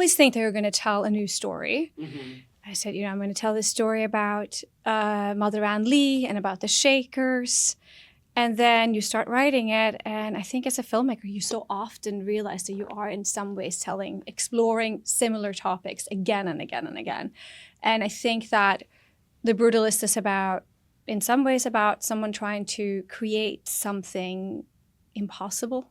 always think they were going to tell a new story. Mm-hmm. I said, I'm going to tell this story about Mother Ann Lee and about the Shakers. And then you start writing it. And I think as a filmmaker, you so often realize that you are in some ways exploring similar topics again and again and again. And I think that The Brutalist is in some ways about someone trying to create something impossible.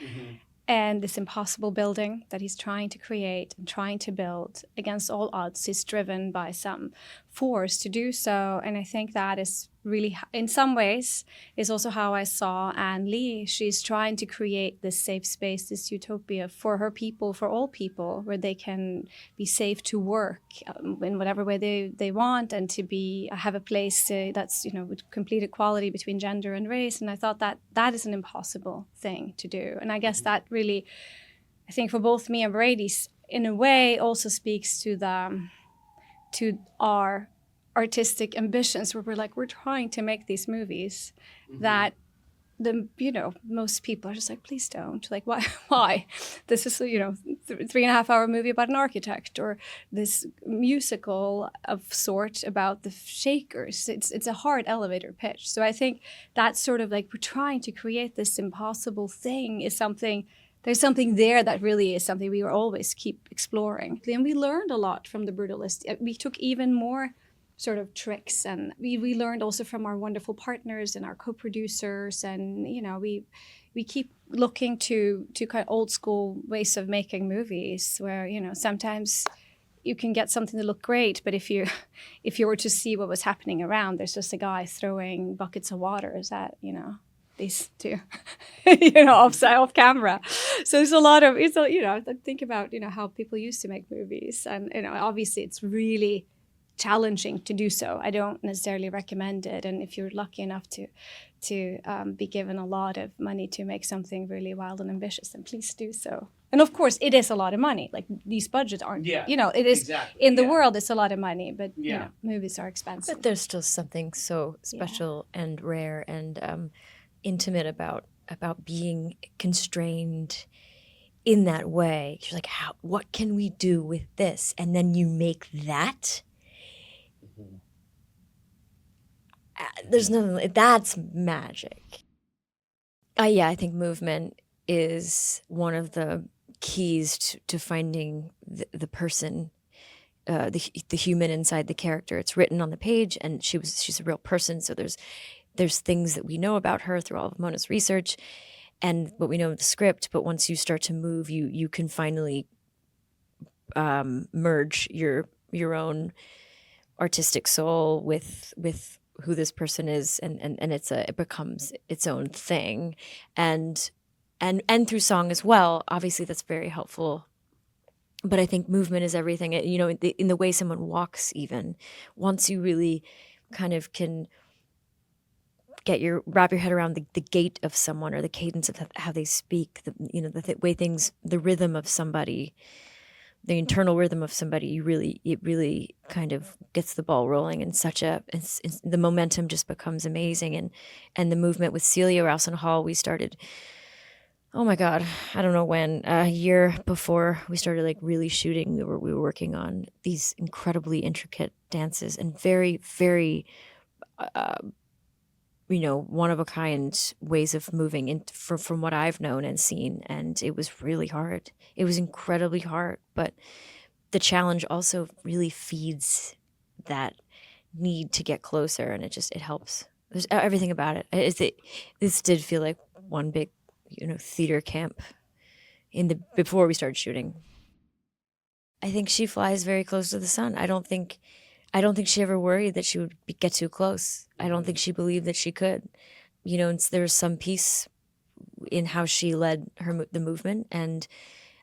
Mm-hmm. And this impossible building that he's trying to create and trying to build against all odds is driven by some force to do so. And I think that is really, in some ways, is also how I saw Ann Lee. She's trying to create this safe space, this utopia for her people, for all people, where they can be safe to work in whatever way they want, and to have a place that's, with complete equality between gender and race. And I thought that is an impossible thing to do. And I guess that really, I think for both me and Brady, in a way also speaks to our artistic ambitions, where we're trying to make these movies that most people are just like, please don't. Like, why? This is, 3.5-hour movie about an architect, or this musical of sort about the Shakers. It's a hard elevator pitch. So I think that's sort of like, we're trying to create this impossible thing is something. There's something there that really is something we will always keep exploring. And we learned a lot from The Brutalist. We took even more sort of tricks, and we learned also from our wonderful partners and our co-producers, and we keep looking to kind of old school ways of making movies, where sometimes you can get something to look great, but if you were to see what was happening around, there's just a guy throwing buckets of water. Is that these two off camera. So there's a lot of think about how people used to make movies, and obviously it's really challenging to do so. I don't necessarily recommend it. And if you're lucky enough to be given a lot of money to make something really wild and ambitious, then please do so. And of course, it is a lot of money. Like, these budgets aren't, it is exactly. In the world, it's a lot of money, but movies are expensive. But there's still something so special and rare and intimate about being constrained in that way. You're like, what can we do with this? And then you make that. There's nothing, that's magic. I think movement is one of the keys to finding the person, the human inside the character. It's written on the page, and she's a real person. So there's things that we know about her through all of Mona's research and what we know of the script. But once you start to move, you can finally merge your own artistic soul with who this person is, and it becomes its own thing, and through song as well. Obviously, that's very helpful. But I think movement is everything. In the way someone walks, even once you really kind of can wrap your head around the gait of someone, or the cadence of how they speak, the way things, the rhythm of somebody, the internal rhythm of somebody, it really kind of gets the ball rolling, and the momentum just becomes amazing. And the movement with Celia Rouse and Hall, we started, oh my God, I don't know when, a year before we started like really shooting, we were working on these incredibly intricate dances and very, very, one-of-a-kind ways of moving from what I've known and seen. And it was really hard. It was incredibly hard. But the challenge also really feeds that need to get closer, and it helps. There's everything about it. This did feel like one big, theater camp before we started shooting. I think she flies very close to the sun. I don't think she ever worried that she would get too close. I don't think she believed that she could. There's some peace in how she led the movement, and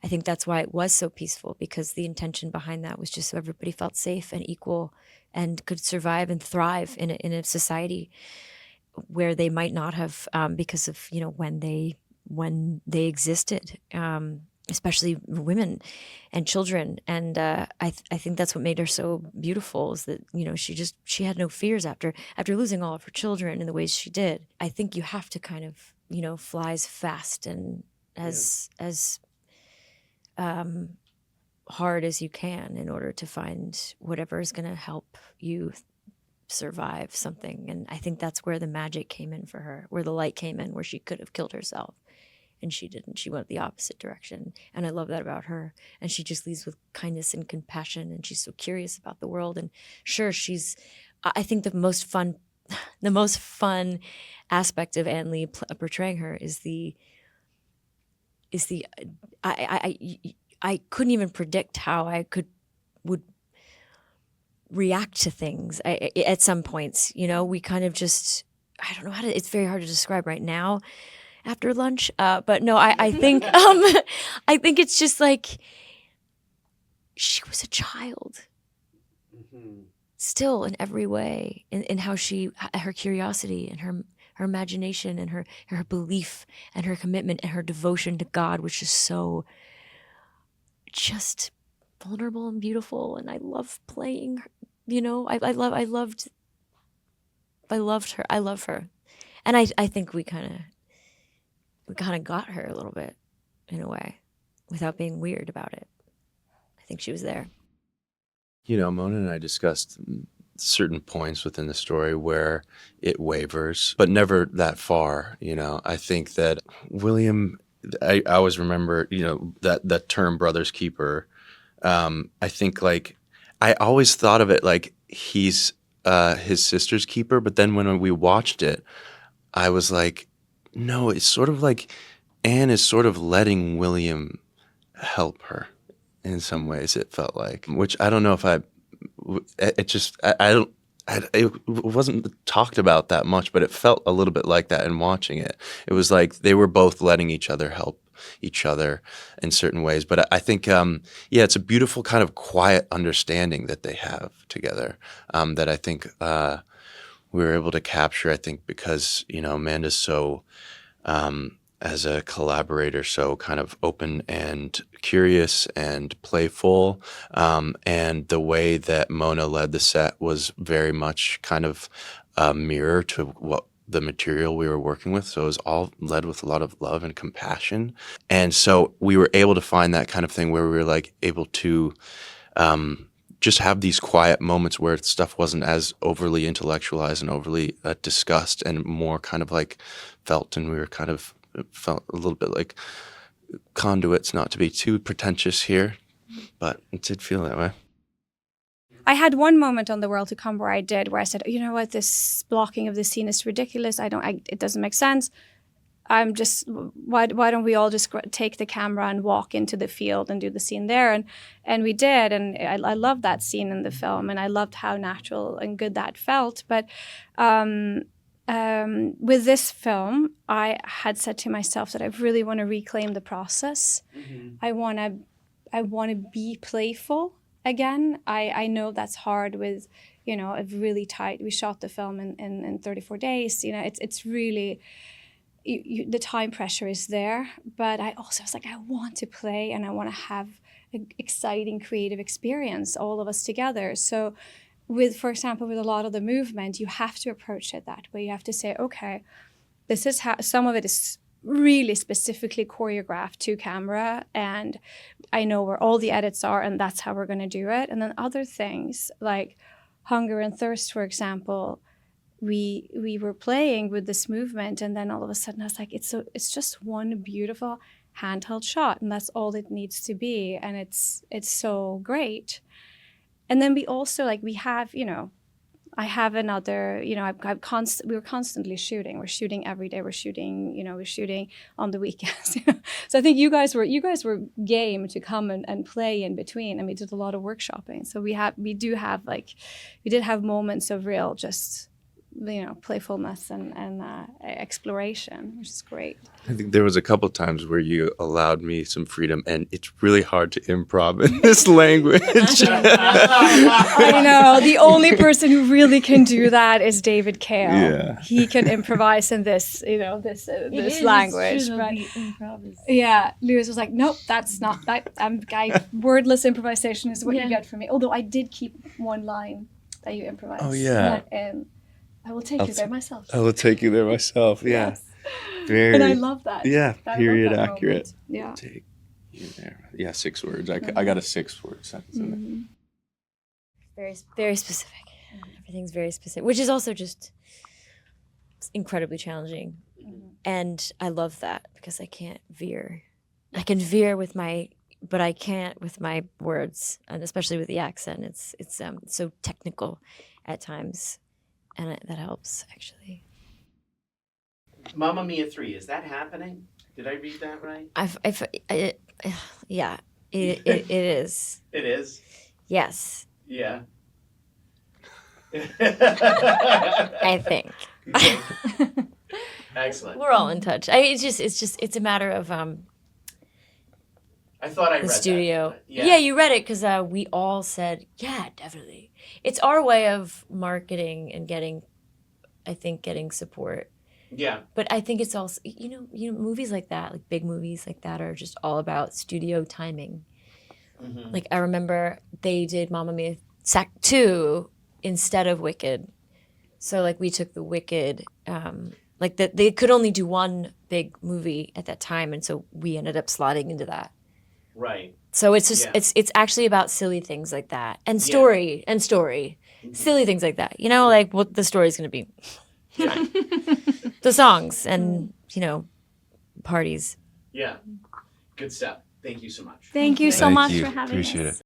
I think that's why it was so peaceful, because the intention behind that was just so everybody felt safe and equal and could survive and thrive in a society where they might not have, because of when they existed. Especially women and children. And I think that's what made her so beautiful, is that, she had no fears after losing all of her children in the ways she did. I think you have to kind of, fly as fast and as hard as you can in order to find whatever is going to help you survive something. And I think that's where the magic came in for her, where the light came in, where she could have killed herself. And she didn't. She went the opposite direction. And I love that about her. And she just leads with kindness and compassion. And she's so curious about the world. And sure, I think the most fun aspect of Ann Lee portraying her is I couldn't even predict how I would react to things at some points. We kind of just, I don't know it's very hard to describe right now after lunch. But no, I think I think it's just like she was a child. Mm-hmm. Still in every way, in how her curiosity and her imagination and her belief and her commitment and her devotion to God, which is so just vulnerable and beautiful. And I love playing her, I love her. And I think we kind of got her a little bit in a way without being weird about it. I think she was there. Mona and I discussed certain points within the story where it wavers, but never that far. I think that William, I always remember, that term brother's keeper. I think I always thought of it like he's his sister's keeper. But then when we watched it, I was like, no, it's sort of like Anne is sort of letting William help her. In some ways, it felt like, which I don't know if it wasn't talked about that much, but it felt a little bit like that in watching it. It was like they were both letting each other help each other in certain ways. But I think, it's a beautiful kind of quiet understanding that they have together that I think we were able to capture, I think, because, Amanda's so... as a collaborator, so kind of open and curious and playful. And the way that Mona led the set was very much kind of a mirror to what the material we were working with. So it was all led with a lot of love and compassion. And so we were able to find that kind of thing where we were able to just have these quiet moments where stuff wasn't as overly intellectualized and overly discussed, and more kind of felt, and we were kind of felt a little bit like conduits, not to be too pretentious here, but it did feel that way. I had one moment on The World to Come where I said, you know what, this blocking of the scene is ridiculous. It doesn't make sense. I'm just, why don't we all just take the camera and walk into the field and do the scene there? And we did. And I loved that scene in the film, and I loved how natural and good that felt. But with this film, I had said to myself that I really want to reclaim the process. Mm-hmm. I want to be playful again. I know that's hard with, a really tight. We shot the film in 34 days. It's really, the time pressure is there. But I also was like, I want to play, and I want to have an exciting creative experience, all of us together. So for example, with a lot of the movement, you have to approach it that way. You have to say, okay, this is how, some of it is really specifically choreographed to camera, and I know where all the edits are, and that's how we're going to do it. And then other things like Hunger and Thirst, for example, we were playing with this movement, and then all of a sudden I was like, it's just one beautiful handheld shot, and that's all it needs to be, and it's so great. And then we also we have, I have another, we were constantly shooting. We're shooting every day. We're shooting on the weekends. So I think you guys were game to come and play in between, and we did a lot of workshopping. So we did have moments of real just, playfulness and exploration, which is great. I think there was a couple times where you allowed me some freedom, and it's really hard to improv in this language. I know. The only person who really can do that is David Kale. Yeah. He can improvise in this, this language. But yeah, Lewis was like, nope, that's not that. Wordless improvisation is what you get from me. Although I did keep one line that you improvised. Oh yeah. I will take you there myself. I will take you there myself. Yeah. Yes. And I love that. Yeah. Period accurate. Moment. Yeah. Take you there. Yeah, 6 words. I got a 6-word sentence in there. Very, very specific. Everything's very specific, which is also just incredibly challenging. And I love that because I can't veer. I can veer with but I can't with my words, and especially with the accent. It's so technical at times, and that helps actually. Mamma Mia 3, is that happening? Did I read that right? Yeah, it is. It is? Yes, Yeah. I think. Okay. Excellent. We're all in touch. It's a matter of I thought I the read studio. that. Yeah, you read it because we all said, yeah, definitely. It's our way of marketing and getting support. Yeah. But I think it's also, movies like that, like big movies like that, are just all about studio timing. Mm-hmm. Like I remember they did Mamma Mia 2 instead of Wicked, so like we took the Wicked. They could only do one big movie at that time, and so we ended up slotting into that. Right. So it's just Yeah. it's actually about silly things like that, and story, silly things like that. Like what the story's going to be, the songs, and parties. Yeah. Good stuff. Thank you so much. Thank you so Thank much you. for having Appreciate us. it.